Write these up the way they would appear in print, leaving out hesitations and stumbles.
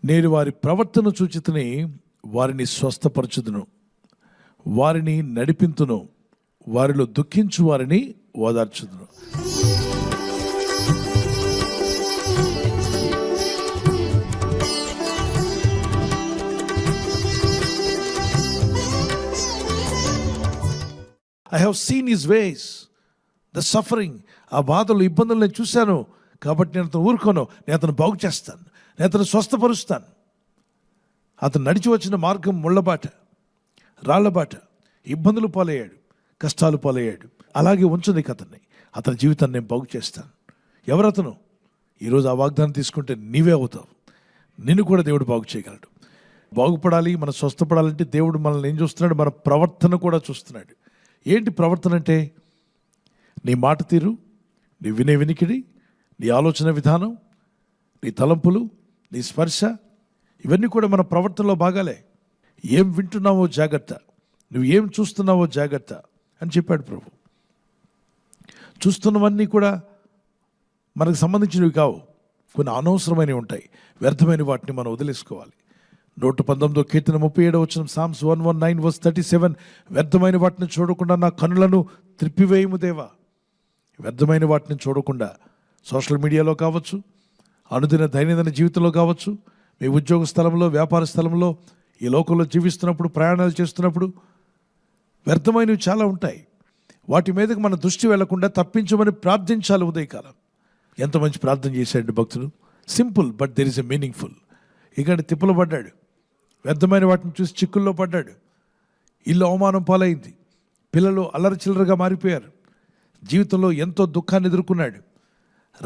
నేను వారి ప్రవర్తన చూచితిని, వారిని స్వస్థపరచుదును, వారిని నడిపింతును, వారిలో దుఃఖించు వారిని ఓదార్చుదును. I have seen his ways, the suffering, ఆ బాధలు ఇబ్బందులు నేను చూశాను కాబట్టి నేను అతను ఊరుకోను, నేను అతను బాగు చేస్తాను, నేను అతను స్వస్థపరుస్తాను. అతను నడిచి వచ్చిన మార్గం ముళ్ళబాట, రాళ్లబాట, ఇబ్బందులు పాలయ్యాడు, కష్టాలు పాలయ్యాడు. అలాగే ఉంచదు అతని జీవితాన్ని నేను బాగు చేస్తాను. ఎవరతను? ఈరోజు ఆ వాగ్దానం తీసుకుంటే నీవే అవుతావు. నిన్ను కూడా దేవుడు బాగు చేయగలడు. బాగుపడాలి, మనం స్వస్థపడాలంటే దేవుడు మనల్ని ఏం చూస్తున్నాడు? మన ప్రవర్తన కూడా చూస్తున్నాడు. ఏంటి ప్రవర్తన అంటే? నీ మాట తీరు, నీ వినే వినికిడి, నీ ఆలోచన విధానం, నీ తలంపులు, నీ స్పర్శ, ఇవన్నీ కూడా మన ప్రవర్తనలో భాగాలే. ఏం వింటున్నావో జాగ్రత్త, నువ్వు ఏం చూస్తున్నావో జాగ్రత్త అని చెప్పాడు ప్రభు. చూస్తున్నవన్నీ కూడా మనకు సంబంధించినవి కావు, కొన్ని అనవసరమైనవి ఉంటాయి. వ్యర్థమైన వాటిని మనం వదిలేసుకోవాలి. 119 కీర్తన 37 Psalms 119:37, వ్యర్థమైన వాటిని చూడకుండా నా కన్నులను త్రిప్పివేయము దేవా. వ్యర్థమైన వాటిని చూడకుండా సోషల్ మీడియాలో కావచ్చు, అనుదిన దైనందిన జీవితంలో కావచ్చు, మీ ఉద్యోగ స్థలంలో, వ్యాపార స్థలంలో, ఈ లోకంలో జీవిస్తున్నప్పుడు, ప్రయాణాలు చేస్తున్నప్పుడు వ్యర్థమైనవి చాలా ఉంటాయి. వాటి మీదకి మన దృష్టి వెళ్లకుండా తప్పించమని ప్రార్థించాలి. ఉదయకాలం ఎంత మంచి ప్రార్థన చేశాడు భక్తుడు. Simple but there is a meaningful. ఇక్కడ తిప్పలు పడ్డాడు, వ్యర్థమైన వాటిని చూసి చిక్కుల్లో పడ్డాడు, ఇల్లు అవమానం పాలైంది, పిల్లలు అల్లరి చిల్లరగా మారిపోయారు, జీవితంలో ఎంతో దుఃఖాన్ని ఎదుర్కొన్నాడు.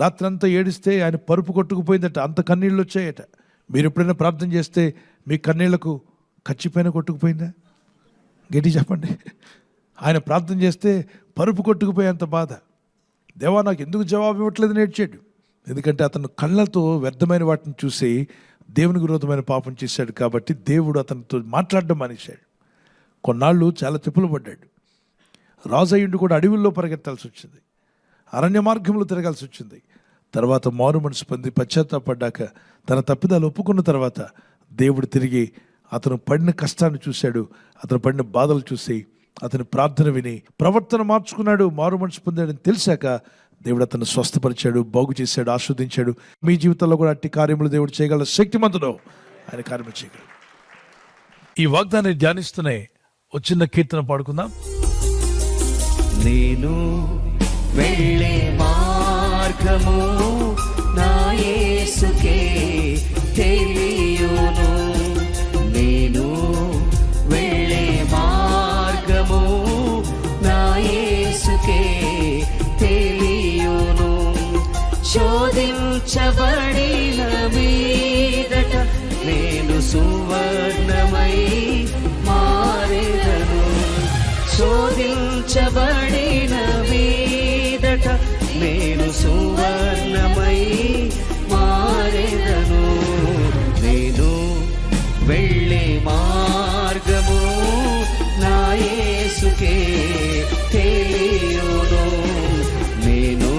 రాత్రంతా ఏడిస్తే ఆయన పరుపు కొట్టుకుపోయిందట, అంత కన్నీళ్ళు వచ్చాయట. మీరు ఎప్పుడైనా ప్రార్థన చేస్తే మీ కన్నీళ్లకు కచ్చిపైన కొట్టుకుపోయిందా? గట్టి చెప్పండి. ఆయన ప్రార్థన చేస్తే పరుపు కొట్టుకుపోయేంత బాధ. దేవా నాకు ఎందుకు జవాబు ఇవ్వట్లేదు నేర్చాడు. ఎందుకంటే అతను కళ్ళతో వ్యర్థమైన వాటిని చూసి దేవునికి విరోధమైన పాపం చేశాడు కాబట్టి దేవుడు అతనితో మాట్లాడడం మానేశాడు. కొన్నాళ్ళు చాలా తిప్పులు పడ్డాడు. రాజయ్యుండి కూడా అడవుల్లో పరిగెత్తాల్సి వచ్చింది, అరణ్య మార్గంలో తిరగాల్సి వచ్చింది. తర్వాత మారు మనసు పొంది పశ్చాత్తాపడ్డాక, తన తప్పిదాలు ఒప్పుకున్న తర్వాత దేవుడు తిరిగి అతను పడిన కష్టాన్ని చూశాడు, అతను పడిన బాధలు చూసి అతని ప్రార్థన విని ప్రవర్తన మార్చుకున్నాడు, మారు మనసు పొందాడని తెలిసాక దేవుడు అతను స్వస్థపరిచాడు, బాగు చేశాడు, ఆస్వాదించాడు. మీ జీవితంలో కూడా అట్టి కార్యములు దేవుడు చేయగల శక్తిమంతుడు, ఆయన కార్యములు చేయగలడు. ఈ వాగ్దానాన్ని ధ్యానిస్తూనే ఒక చిన్న కీర్తన పాడుకుందాం. నేను వెళ్ళే మార్గము నా యేసుకే తెలియును. నేను వెళ్ళే మార్గము నా యేసుకే తెలియును. శోధించబడిన మీదట నేను సువర్ణమై మారెదను. శోధించబడిన మీదట నేను సువర్ణమై మారెదను. నేను వెళ్ళే మార్గము నా యేసుకే తెలియును. నేను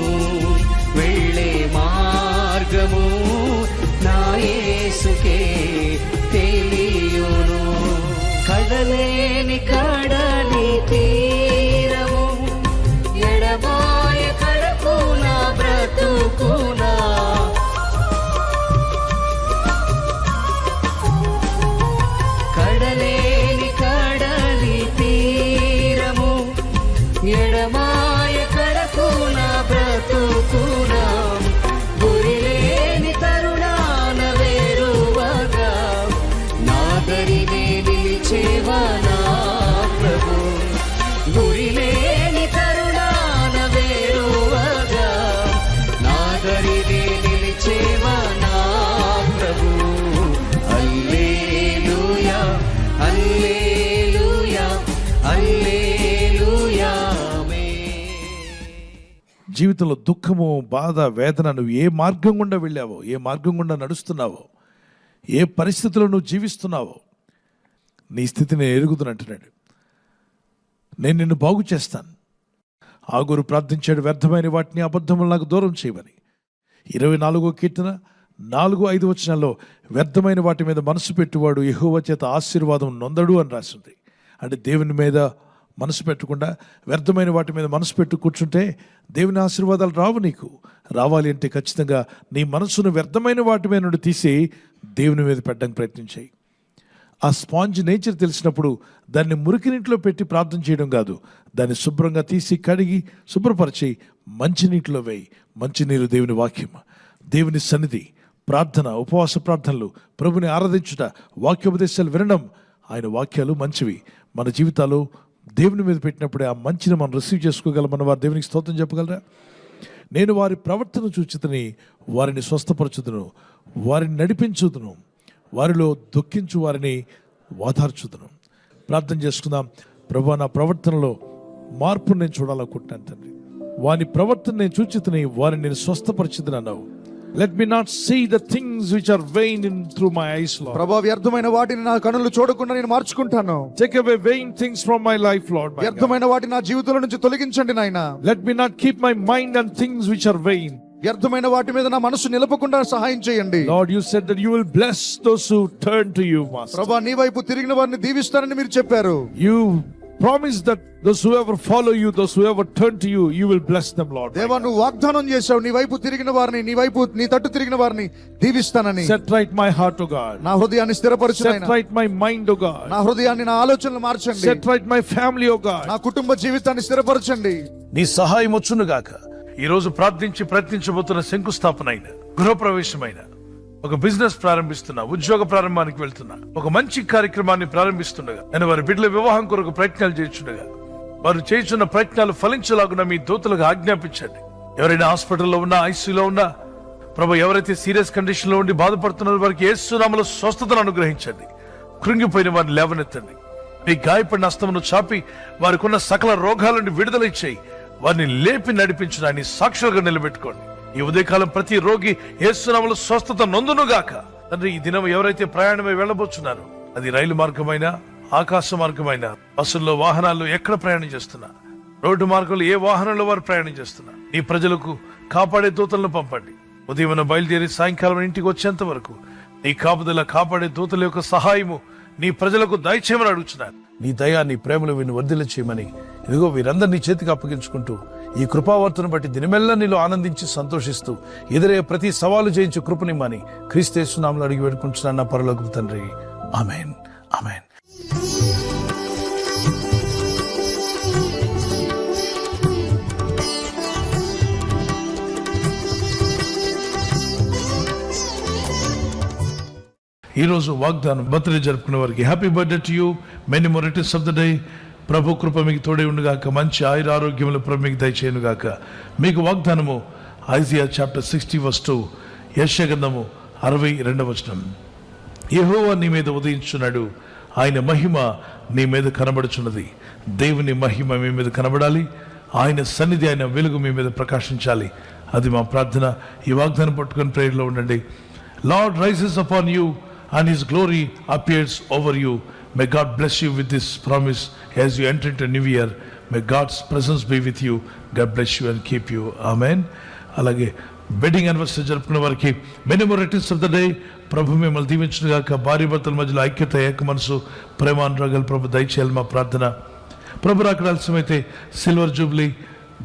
వెళ్ళే మార్గము నా యేసుకే తెలియును. కడలేని కడలి తీరము ఎడబాయ కడకునా బ్రతుకునా. కడలేని కడలి తీరము ఎడమాయ కడకునా బ్రతుకునా. గురిలేని తరుణాన వేరువగా నాగరినే నిలిచేవా నా ప్రభు. గురిలేని తరుణాన వేరువగా నాగరినే నిలిచేవా నా ప్రభు. హల్లెలూయా హల్లెలూయా హల్లెలూయా. జీవితంలో దుఃఖము, బాధ, వేదన, నువ్వు ఏ మార్గం గుండా వెళ్ళావో, ఏ మార్గం గుండా నడుస్తున్నావో, ఏ పరిస్థితుల్లో నువ్వు జీవిస్తున్నావో, నీ స్థితిని నేను ఎరుగుతున్నట్టున్నాడు. నేను నిన్ను బాగు చేస్తాను. ఆగురు ప్రార్థించాడు, వ్యర్థమైన వాటిని, అబద్ధములు నాకు దూరం చేయమని. 24వ కీర్తన 4-5 వచనాల్లో వ్యర్థమైన వాటి మీద మనసు పెట్టువాడు యెహోవా చేత ఆశీర్వాదం నొందడు అని రాసింది. అంటే దేవుని మీద మనసు పెట్టకుండా వ్యర్థమైన వాటి మీద మనసు పెట్టు కూర్చుంటే దేవుని ఆశీర్వాదాలు రావు. నీకు రావాలి అంటే ఖచ్చితంగా నీ మనసును వ్యర్థమైన వాటి మీద నుండి తీసి దేవుని మీద పెట్టడానికి ప్రయత్నించాయి. ఆ స్పాంజ్ నేచర్ తెలిసినప్పుడు దాన్ని మురికి నీటిలో పెట్టి ప్రార్థన చేయడం కాదు, దాన్ని శుభ్రంగా తీసి కడిగి శుభ్రపరిచి మంచినీటిలో వేయి. మంచినీరు దేవుని వాక్యం, దేవుని సన్నిధి, ప్రార్థన, ఉపవాస ప్రార్థనలు, ప్రభుని ఆరాధించుట, వాక్యోపదేశాలు వినడం. ఆయన వాక్యాలు మంచివి. మన జీవితాలు దేవుని మీద పెట్టినప్పుడే ఆ మంచిని మనం రిసీవ్ చేసుకోగలమన్న వారు దేవునికి స్తోత్రం చెప్పగలరా? నేను వారి ప్రవర్తన చూచితని వారిని స్వస్థపరచుదును, వారిని నడిపించుదును, వారిలో దుఃఖించు వారిని ఓదార్చుదును. ప్రార్థన చేసుకుందాం. ప్రభువా, నా ప్రవర్తనలో మార్పును నేను చూడాలనుకుంటున్నాను తండ్రి. వారి ప్రవర్తన నేను చూచితని వారిని నేను స్వస్థపరచుదును అన్నావు. Let me not see the things which are vain in through my eyes, Lord. ప్రభువా, వ్యర్థమైన వాటిని నా కన్నులు చూడకుండా నేను మార్చుకుంటాను. Take away vain things from my life, Lord. My God. వ్యర్థమైన వాటిని నా జీవితంలో నుంచి తొలగించండి నాయనా. Let me not keep my mind on things which are vain. వ్యర్థమైన వాటి మీద నా మనసు నిలపకుండా సహాయం చేయండి. Lord, you said that you will bless those who turn to you, Master. ప్రభువా, నీ వైపు తిరిగిన వారిని దీవిస్తానని మీరు చెప్పారు. You promise that those whoever follow you, those whoever turn to you, you will bless them, Lord. దేవా, నువ్వు వాగ్దానం చేశావు, నీ వైపు తిరిగిన వారిని, నీ తట్టు తిరిగిన వారిని దీవిస్తానని. Set right my heart, O God. నా హృదయాన్ని స్థిరపరచు Set నాయనా. right my mind, O God. నా హృదయాన్ని, నా ఆలోచనలు మార్చండి. Set right my family, O God. నా కుటుంబ జీవితాన్ని స్థిరపరచండి. నీ సహాయం వచ్చునుగాక. ఈ రోజు ప్రార్థించి ప్రయత్నించబోతున్న శంకుస్థాపన అయిన, గృహప్రవేశమైన, ఒక బిజినెస్ ప్రారంభిస్తున్నా, ఉద్యోగ ప్రారంభానికి వెళ్తున్నా, ఒక మంచి కార్యక్రమాన్ని ప్రారంభిస్తుండగా, నేను వారి బిడ్డల వివాహం కొరకు ప్రయత్నాలు చేస్తుండగా, వారు చేస్తున్న ప్రయత్నాలు ఫలించలాగున మీ దూతలకు ఆజ్ఞాపించండి. ఎవరైనా హాస్పిటల్లో ఉన్నా, ఐసీయూలో ఉన్నా, ప్రభు, ఎవరైతే సీరియస్ కండిషన్ లో ఉండి బాధపడుతున్నారో వారికి యేసు నామములో స్వస్థతను అనుగ్రహించండి. కృంగిపోయిన వారిని లేవనెత్తండి. మీ గాయపడిన హస్తమును చాపి వారికున్న సకల రోగాల నుండి విడుదల ఇచ్చేయి. వారిని లేపి నడిపించడాన్ని సాక్షులుగా నిలబెట్టుకోండి. ఈ ఉదయకాలం ప్రతి రోగి యేసు నామములో స్వస్థత నొందునుగాక. తండ్రి, ఈ దినం ఎవరైతే ప్రయాణమై వెళ్ళబోతున్నారో, అది రైలు మార్గమైనా, ఆకాశ మార్గమైనా, బస్సుల్లో, వాహనాల్లో, ఎక్కడ ప్రయాణం చేస్తున్నా, రోడ్డు మార్గంలో ఏ వాహనంలో వారు ప్రయాణం చేస్తున్నా, ఈ ప్రజలకు కాపాడే దూతలను పంపండి. ఉదయం బయలుదేరి సాయంకాలం ఇంటికి వచ్చేంత వరకు నీ కాపుదల, కాపాడే దూతల యొక్క సహాయము నీ ప్రజలకు దయచేయమని అడుగుతున్నాను. నీ దయా, నీ ప్రేమలు వీరిని వర్ధిల్ల చేయమని, ఇదిగో వీరందరినీ చేతికి అప్పగించుకుంటూ ఈ కృపావర్తను బట్టి దినమెల్లా నీలో ఆనందించి సంతోషిస్తూ ఎదురయ్యే ప్రతి సవాలు జయించే కృపనిమ్మని క్రీస్తు యేసు నామములో అడిగి వేడుకుంటున్నాను నా పరలోకపు తండ్రి. ఆమేన్, ఆమేన్. ఈ రోజు వాగ్దానం బర్త్డే జరుపుకునే వారికి happy birthday to you, many more returns of the day. ప్రభు కృప మీకు తోడే ఉండుగాక, మంచి ఆయుర ఆరోగ్యములు ప్రభు మీకు దయచేయునుగాక. మీకు వాగ్దానము ఐజియా చాప్టర్ 60:2, యెషయా గ్రంథము 62. యెహోవా నీ మీద ఉదయించున్నాడు, ఆయన మహిమ నీ మీద కనబడుచున్నది. దేవుని మహిమ మీ మీద కనబడాలి, ఆయన సన్నిధి, ఆయన వెలుగు మీ మీద ప్రకాశించాలి. అది మా ప్రార్థన. ఈ వాగ్దానం పట్టుకొని ప్రేయర్లో ఉండండి. Lord rises upon you and his glory appears over you. May God bless you with this promise as you enter into a new year. May God's presence be with you. God bless you and keep you. Amen. అలాగే wedding anniversary జరుపుకున్న వారికి many more returns of the day. ప్రభు మిమ్మల్ని దీవించునుగాక. భార్య భర్తల మధ్యలో ఐక్యత, ఏక మనసు, ప్రేమానురాగాలు ప్రభు దయచేయాలి మా ప్రార్థన. ప్రభు రాకడ ఆలస్యమైతే సిల్వర్ జూబ్లీ,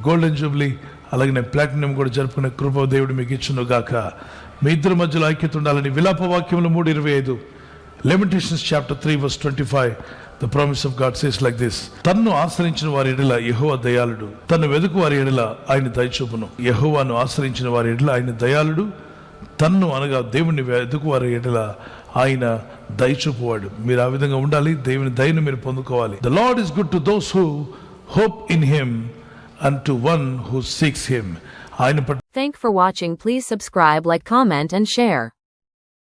గోల్డెన్ జూబ్లీ, అలాగే ప్లాటినం కూడా జరుపుకునే కృప దేవుడు మీకు ఇచ్చునుగాక. మీ ఇద్దరి మధ్యలో ఐక్యత ఉండాలని విలాప వాక్యములు 3:25, Lamentations chapter 3:25, the promise of God says like this: తన్ను ఆశ్రయించిన వారి ఎడల యెహోవా దయాళుడు, తన్ను వెదుకు వారి ఎడల ఆయన దయచూపును. యెహోవాను ఆశ్రయించిన వారి ఎడల ఆయన దయాళుడు, తన్ను అనగా దేవుని వెదుకు వారి ఎడల ఆయన దయచూపువాడు. మీరు ఆ విధంగా ఉండాలి. దేవుని దయను మీరు పొందుకోవాలి. The Lord is good to those who hope in him and to one who seeks him. Thank for watching. Please subscribe, like, comment and share.